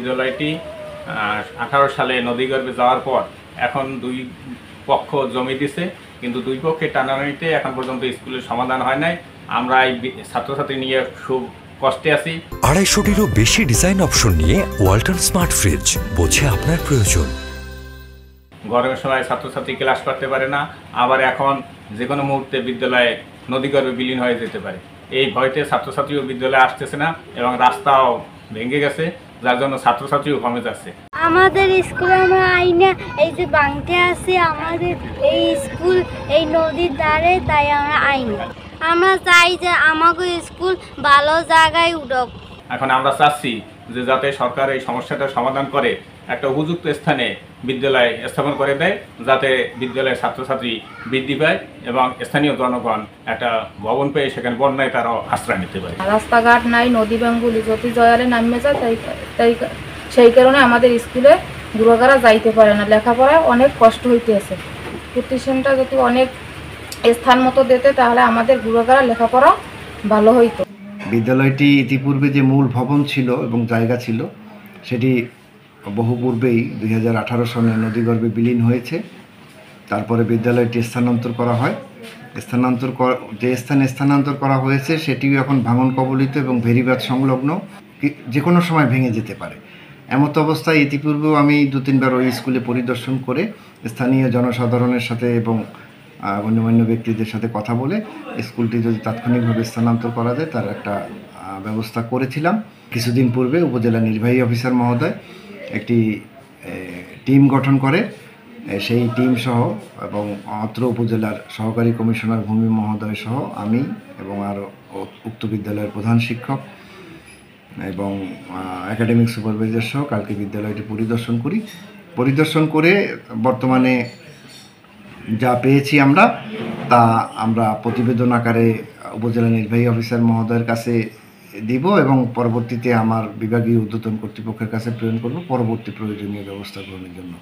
বিদ্যালয়টি 18 সালে নদীগর্ভে যাওয়ার পর এখন দুই পক্ষ জমি দিছে, কিন্তু দুই পক্ষে টানাটানিতে এখন পর্যন্ত স্কুলের সমাধান হয় নাই। আমরা এই ছাত্রছাত্রী নিয়ে খুব কষ্টে আছি। 250-টিরও বেশি ডিজাইন অপশন নিয়ে ওয়ালটন স্মার্ট ফ্রিজ, বোঝে আপনার প্রয়োজন। গরমের সময় ছাত্রছাত্রী ক্লাস করতে পারে না, আবার এখন যে কোনো মুহূর্তে বিদ্যালয়ে নদীগর্ভে বিলীন হয়ে যেতে পারে। এই ভয়তে ছাত্রছাত্রীও বিদ্যালয়ে আসতেছে না এবং রাস্তাও ভেঙে গেছে, যার জন্য ছাত্রছাত্রীও কমে যাচ্ছে। আমাদের স্কুলে আমরা আইনা এই যে বাংতে আছে, আমাদের এই স্কুল এই নদীর ধারে, তাই আমরা আইনা আমরা চাই যে আমাকে স্কুল ভালো জায়গায় উঠুক। এখন আমরা চাচ্ছি যে যাতে সরকার এই সমস্যাটার সমাধান করে একটা উপযুক্ত স্থানে বিদ্যালয় স্থাপন করে দেয়, যাতে বিদ্যালয়ের ছাত্রছাত্রী বৃদ্ধি পায় এবং স্থানীয় জনগণ একটা ভবন পেয়ে সেখানে বন্যায় তারাও আশ্রয় নিতে পারে। রাস্তাঘাট নাই, নদী ব্যাঙ্গুলি যদি জয়ালে নামে যায়, তাই সেই কারণে আমাদের স্কুলে গুরুগারা যাইতে পারে না, লেখাপড়ায় অনেক কষ্ট হইতেছে। প্রতিষ্ঠানটা যদি অনেক স্থান মতো দিতে তাহলে আমাদের গুরুগারা লেখাপড়া ভালো হইতো। বিদ্যালয়টি ইতিপূর্বে যে মূল ভবন ছিল এবং জায়গা ছিল, সেটি বহু পূর্বেই 2018 সনে নদীগর্ভে বিলীন হয়েছে। তারপরে বিদ্যালয়টি স্থানান্তর করা হয়। যে স্থানে স্থানান্তর করা হয়েছে সেটিও এখন ভাঙন কবলিত এবং ভেরিবাঁধ সংলগ্ন, যে কোনো সময় ভেঙে যেতে পারে। এমত অবস্থায় ইতিপূর্বেও আমি 2-3 বার ওই স্কুলে পরিদর্শন করে স্থানীয় জনসাধারণের সাথে এবং গণ্যমান্য ব্যক্তিদের সাথে কথা বলে স্কুলটি যদি তাৎক্ষণিকভাবে স্থানান্তর করা যায় তার একটা ব্যবস্থা করেছিলাম। কিছুদিন পূর্বে উপজেলা নির্বাহী অফিসার মহোদয় একটি টিম গঠন করে, সেই টিম সহ এবং অত্র উপজেলার সহকারী কমিশনার ভূমি মহোদয় সহ আমি এবং আরও উক্ত বিদ্যালয়ের প্রধান শিক্ষক এবং একাডেমিক সুপারভাইজার সহ কালকে বিদ্যালয়টি পরিদর্শন করে বর্তমানে যা পেয়েছি তা আমরা প্রতিবেদন আকারে উপজেলা নির্বাহী অফিসার মহোদয়ের কাছে দিব এবং পরবর্তীতে আমার বিভাগীয় ঊর্ধ্বতন কর্তৃপক্ষের কাছে প্রেরণ করব পরবর্তী প্রয়োজনীয় ব্যবস্থা গ্রহণের জন্য।